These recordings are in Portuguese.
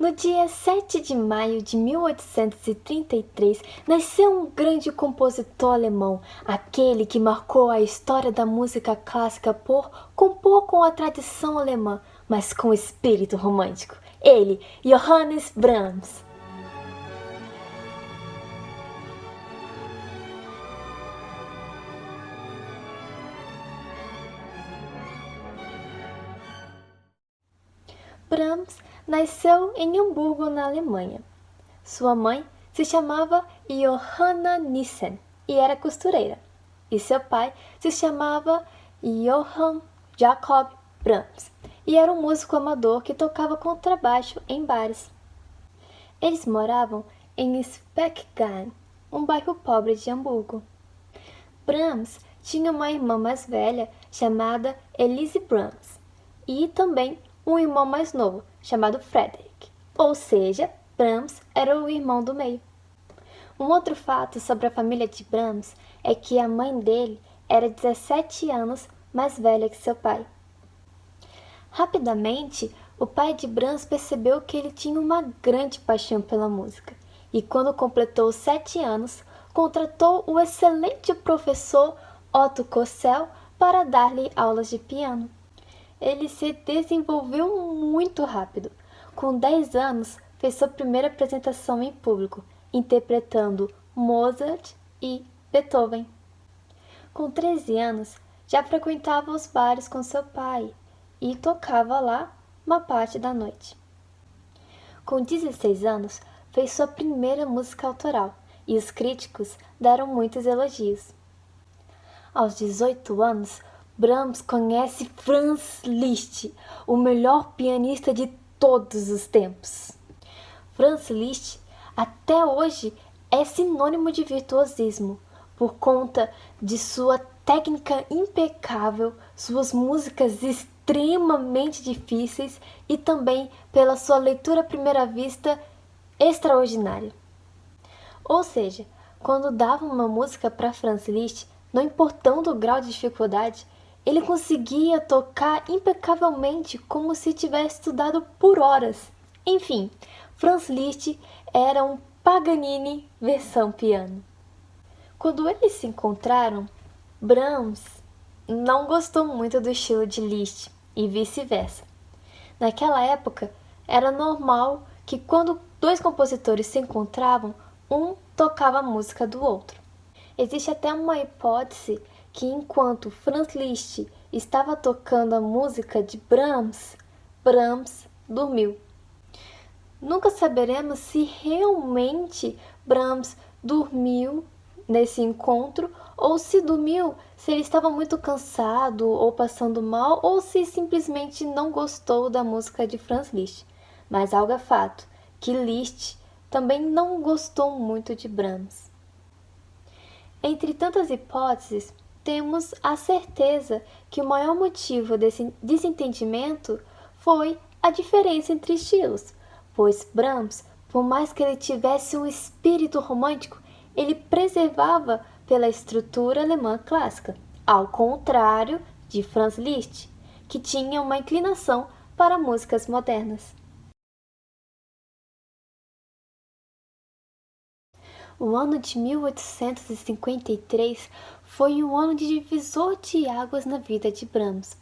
No dia 7 de maio de 1833, nasceu um grande compositor alemão, aquele que marcou a história da música clássica por compor com a tradição alemã, mas com espírito romântico. Ele, Johannes Brahms. Brahms nasceu em Hamburgo, na Alemanha. Sua mãe se chamava Johanna Nissen e era costureira, e seu pai se chamava Johann Jacob Brahms e era um músico amador que tocava contrabaixo em bares. Eles moravam em Speckgärten, um bairro pobre de Hamburgo. Brahms tinha uma irmã mais velha chamada Elise Brahms e também um irmão mais novo chamado Frederick, ou seja, Brahms era o irmão do meio. Um outro fato sobre a família de Brahms é que a mãe dele era 17 anos mais velha que seu pai. Rapidamente, o pai de Brahms percebeu que ele tinha uma grande paixão pela música e, quando completou 7 anos, contratou o excelente professor Otto Kossel para dar-lhe aulas de piano. Ele se desenvolveu muito rápido. Com 10 anos, fez sua primeira apresentação em público, interpretando Mozart e Beethoven. Com 13 anos, já frequentava os bares com seu pai e tocava lá uma parte da noite. Com 16 anos, fez sua primeira música autoral e os críticos deram muitos elogios. Aos 18 anos, Brahms conhece Franz Liszt, o melhor pianista de todos os tempos. Franz Liszt, até hoje, é sinônimo de virtuosismo, por conta de sua técnica impecável, suas músicas extremamente difíceis e também pela sua leitura à primeira vista extraordinária. Ou seja, quando dava uma música para Franz Liszt, não importando o grau de dificuldade, ele conseguia tocar impecavelmente como se tivesse estudado por horas. Enfim, Franz Liszt era um Paganini versão piano. Quando eles se encontraram, Brahms não gostou muito do estilo de Liszt e vice-versa. Naquela época, era normal que quando dois compositores se encontravam, um tocava a música do outro. Existe até uma hipótese que enquanto Franz Liszt estava tocando a música de Brahms, Brahms dormiu. Nunca saberemos se realmente Brahms dormiu nesse encontro ou se dormiu se ele estava muito cansado ou passando mal ou se simplesmente não gostou da música de Franz Liszt. Mas algo é fato, que Liszt também não gostou muito de Brahms. Entre tantas hipóteses, temos a certeza que o maior motivo desse desentendimento foi a diferença entre estilos, pois Brahms, por mais que ele tivesse um espírito romântico, ele preservava pela estrutura alemã clássica, ao contrário de Franz Liszt, que tinha uma inclinação para músicas modernas. O ano de 1853 foi um ano de divisor de águas na vida de Brahms.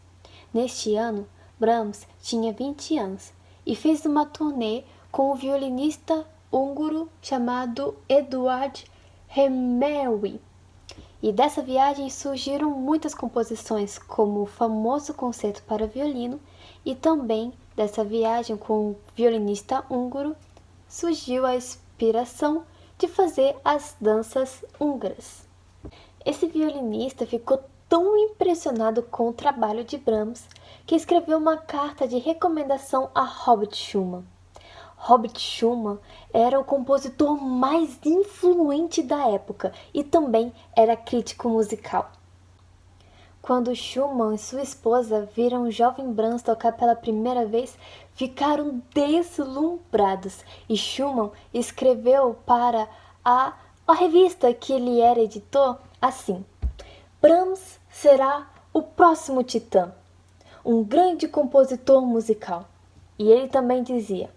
Neste ano, Brahms tinha 20 anos e fez uma turnê com o violinista húngaro chamado Eduard Heimel. E dessa viagem surgiram muitas composições, como o famoso concerto para violino, e também dessa viagem com o violinista húngaro surgiu a inspiração de fazer as danças húngaras. Esse violinista ficou tão impressionado com o trabalho de Brahms que escreveu uma carta de recomendação a Robert Schumann. Robert Schumann era o compositor mais influente da época e também era crítico musical. Quando Schumann e sua esposa viram o jovem Brahms tocar pela primeira vez, ficaram deslumbrados e Schumann escreveu para a revista que ele era editor assim: Brahms será o próximo titã, um grande compositor musical. E ele também dizia: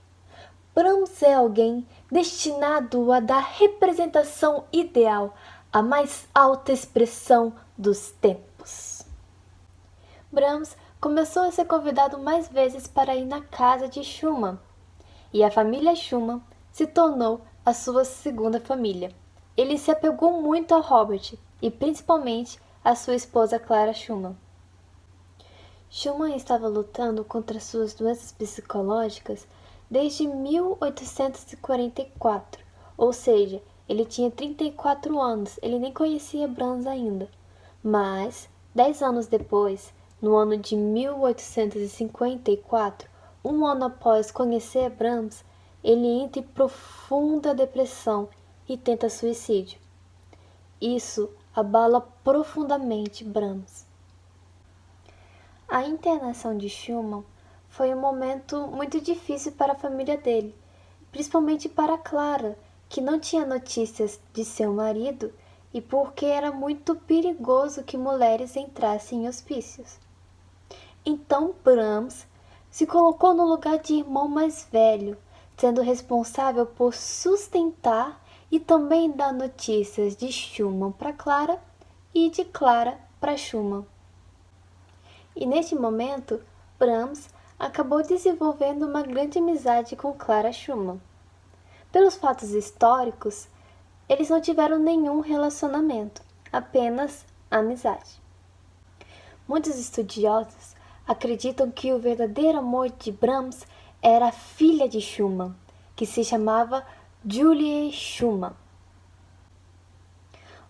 Brahms é alguém destinado a dar representação ideal, a mais alta expressão dos tempos. Brahms começou a ser convidado mais vezes para ir na casa de Schumann, e a família Schumann se tornou a sua segunda família. Ele se apegou muito a Robert e principalmente a sua esposa Clara Schumann. Schumann estava lutando contra suas doenças psicológicas desde 1844, ou seja, ele tinha 34 anos, ele nem conhecia Brahms ainda. Mas, 10 anos depois, no ano de 1854, um ano após conhecer Brahms, ele entra em profunda depressão e tenta suicídio. Isso abala profundamente Brahms. A internação de Schumann foi um momento muito difícil para a família dele, principalmente para Clara, que não tinha notícias de seu marido e porque era muito perigoso que mulheres entrassem em hospícios. Então Brahms se colocou no lugar de irmão mais velho, sendo responsável por sustentar e também dar notícias de Schumann para Clara e de Clara para Schumann. E neste momento, Brahms acabou desenvolvendo uma grande amizade com Clara Schumann. Pelos fatos históricos, eles não tiveram nenhum relacionamento, apenas amizade. Muitos estudiosos acreditam que o verdadeiro amor de Brahms era a filha de Schumann, que se chamava Julie Schumann.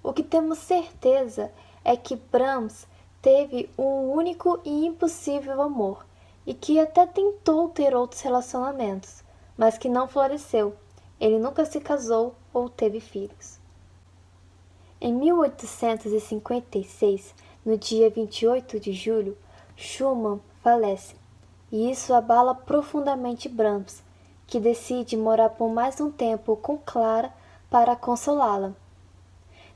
O que temos certeza é que Brahms teve um único e impossível amor, e que até tentou ter outros relacionamentos, mas que não floresceu. Ele nunca se casou ou teve filhos. Em 1856, no dia 28 de julho, Schumann falece, e isso abala profundamente Brahms, que decide morar por mais um tempo com Clara para consolá-la.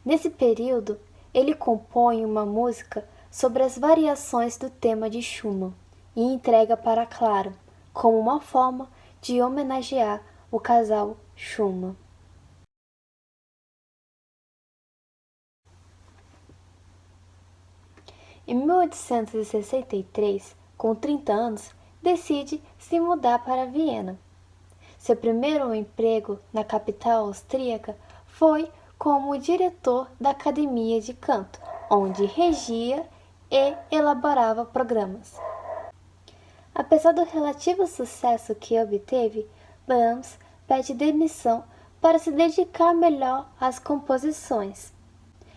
Nesse período, ele compõe uma música sobre as variações do tema de Schumann e entrega para Clara, como uma forma de homenagear o casal Schumann. Em 1863, com 30 anos, decide se mudar para Viena. Seu primeiro emprego na capital austríaca foi como diretor da Academia de Canto, onde regia e elaborava programas. Apesar do relativo sucesso que obteve, Brahms pede demissão para se dedicar melhor às composições.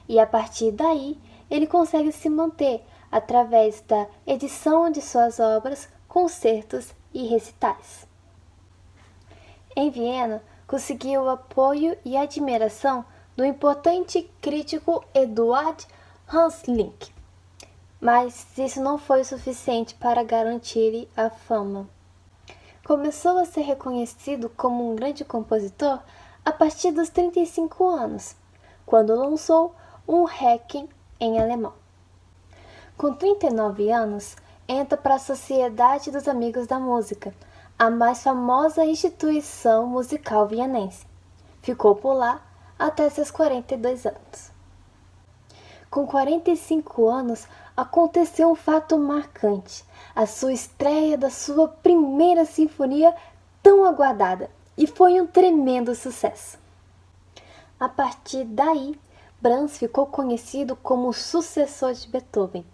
E a partir daí, ele consegue se manter através da edição de suas obras, concertos e recitais. Em Viena, conseguiu o apoio e admiração do importante crítico Eduard Hanslick, mas isso não foi o suficiente para garantir a fama. Começou a ser reconhecido como um grande compositor a partir dos 35 anos, quando lançou um Requiem em alemão. Com 39 anos, entra para a Sociedade dos Amigos da Música, a mais famosa instituição musical vienense. Ficou por lá até seus 42 anos. Com 45 anos, aconteceu um fato marcante, a sua estreia da sua primeira sinfonia tão aguardada, e foi um tremendo sucesso. A partir daí, Brahms ficou conhecido como o sucessor de Beethoven.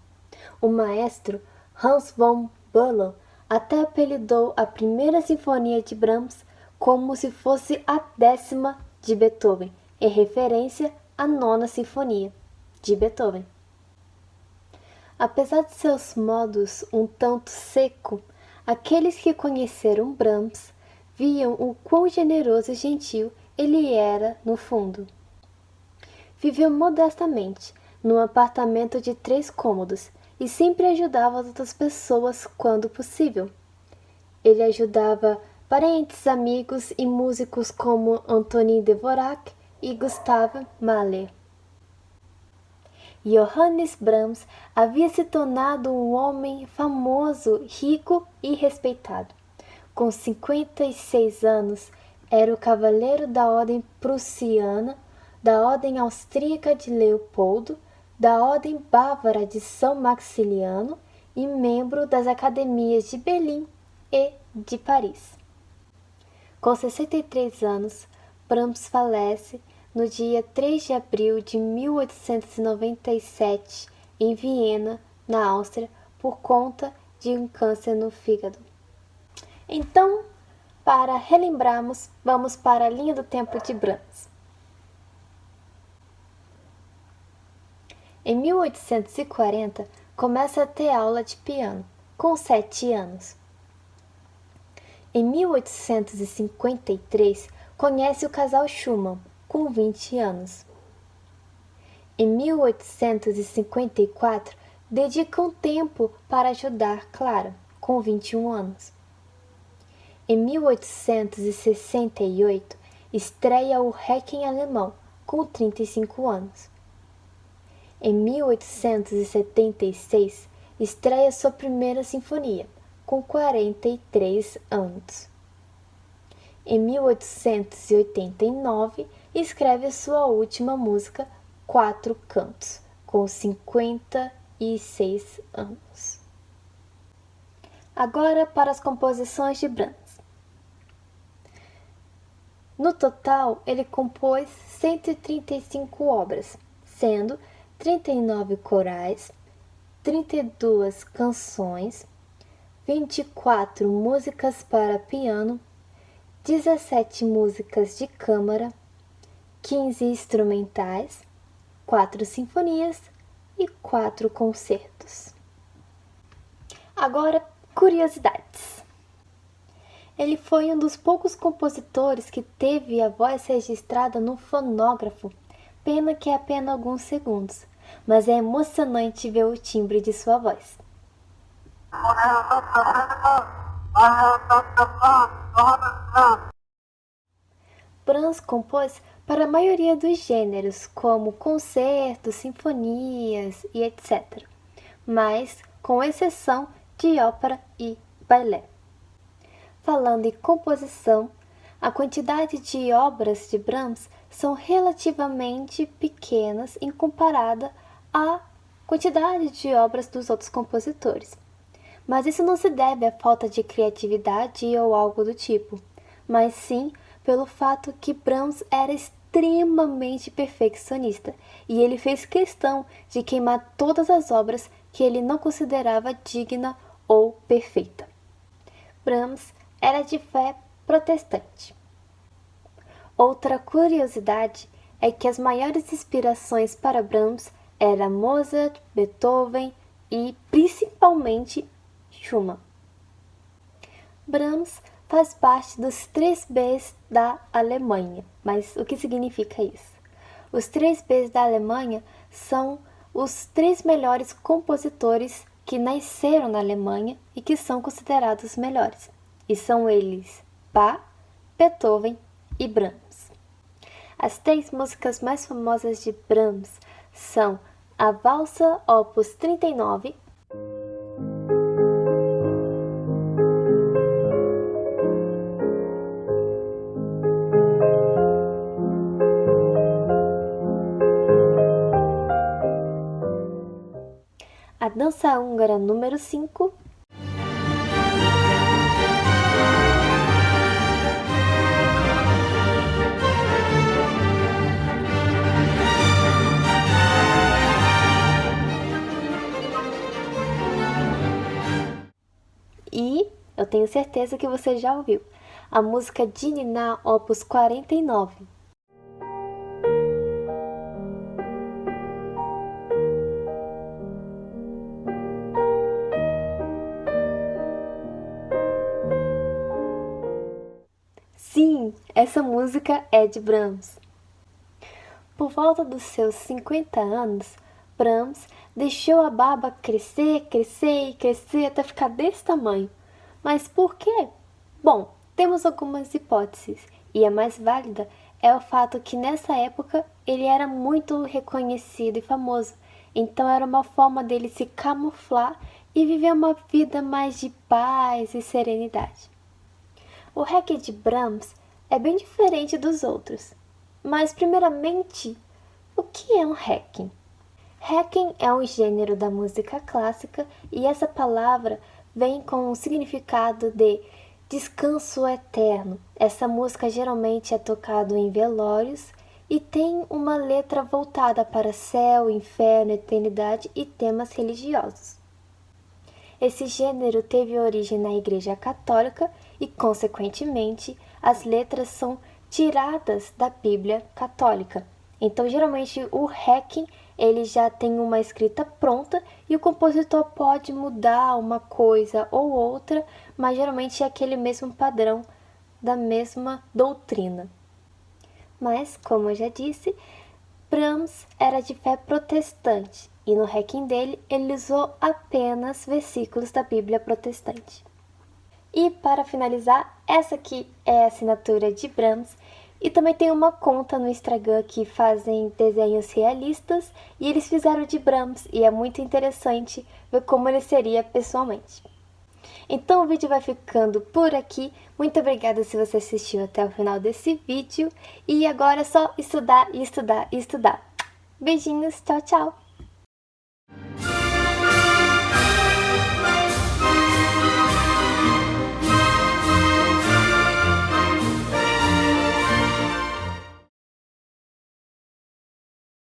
O maestro Hans von Bülow até apelidou a primeira sinfonia de Brahms como se fosse a 10ª de Beethoven, em referência à 9ª sinfonia de Beethoven. Apesar de seus modos um tanto seco, aqueles que conheceram Brahms viam o quão generoso e gentil ele era no fundo. Viveu modestamente, num apartamento de 3 cômodos, e sempre ajudava as outras pessoas quando possível. Ele ajudava parentes, amigos e músicos como Antonin Dvorak e Gustav Mahler. Johannes Brahms havia se tornado um homem famoso, rico e respeitado. Com 56 anos, era o cavaleiro da Ordem Prussiana, da Ordem Austríaca de Leopoldo, da Ordem Bávara de São Maximiliano e membro das academias de Berlim e de Paris. Com 63 anos, Brahms falece no dia 3 de abril de 1897 em Viena, na Áustria, por conta de um câncer no fígado. Então, para relembrarmos, vamos para a linha do tempo de Brahms. Em 1840, começa a ter aula de piano, com 7 anos. Em 1853, conhece o casal Schumann, com 20 anos. Em 1854, dedica um tempo para ajudar Clara, com 21 anos. Em 1868, estreia o Requiem alemão, com 35 anos. Em 1876, estreia sua primeira sinfonia, com 43 anos. Em 1889, escreve sua última música, Quatro Cantos, com 56 anos. Agora para as composições de Brahms. No total, ele compôs 135 obras, sendo 39 corais, 32 canções, 24 músicas para piano, 17 músicas de câmara, 15 instrumentais, 4 sinfonias e 4 concertos. Agora, curiosidades. Ele foi um dos poucos compositores que teve a voz registrada no fonógrafo, pena que é apenas alguns segundos, mas é emocionante ver o timbre de sua voz. Brahms compôs para a maioria dos gêneros, como concertos, sinfonias e etc., mas com exceção de ópera e balé. Falando em composição, a quantidade de obras de Brahms são relativamente pequenas em comparada à quantidade de obras dos outros compositores. Mas isso não se deve à falta de criatividade ou algo do tipo, mas sim pelo fato que Brahms era extremamente perfeccionista e ele fez questão de queimar todas as obras que ele não considerava digna ou perfeita. Brahms era de fé protestante. Outra curiosidade é que as maiores inspirações para Brahms eram Mozart, Beethoven e principalmente Schumann. Brahms faz parte dos 3 Bs da Alemanha. Mas o que significa isso? Os 3 Bs da Alemanha são os 3 melhores compositores que nasceram na Alemanha e que são considerados melhores. E são eles Bach, Beethoven e Brahms. As 3 músicas mais famosas de Brahms são a Valsa Opus 39, a Dança Húngara número 5, e eu tenho certeza que você já ouviu a música de Niná Opus 49. Sim, essa música é de Brahms. Por volta dos seus 50 anos, Brahms deixou a barba crescer até ficar desse tamanho. Mas por quê? Bom, temos algumas hipóteses, e a mais válida é o fato que nessa época ele era muito reconhecido e famoso, então era uma forma dele se camuflar e viver uma vida mais de paz e serenidade. O Requiem de Brahms é bem diferente dos outros. Mas, primeiramente, o que é um Requiem? Requiem é um gênero da música clássica e essa palavra vem com o significado de descanso eterno. Essa música geralmente é tocada em velórios e tem uma letra voltada para céu, inferno, eternidade e temas religiosos. Esse gênero teve origem na Igreja Católica e, consequentemente, as letras são tiradas da Bíblia Católica. Então, geralmente, o Requiem ele já tem uma escrita pronta e o compositor pode mudar uma coisa ou outra, mas geralmente é aquele mesmo padrão da mesma doutrina. Mas, como eu já disse, Brahms era de fé protestante e no Requiem dele ele usou apenas versículos da Bíblia protestante. E para finalizar, essa aqui é a assinatura de Brahms e também tem uma conta no Instagram que fazem desenhos realistas e eles fizeram de Brahms e é muito interessante ver como ele seria pessoalmente. Então o vídeo vai ficando por aqui. Muito obrigada se você assistiu até o final desse vídeo. E agora é só estudar e estudar e estudar. Beijinhos, tchau, tchau!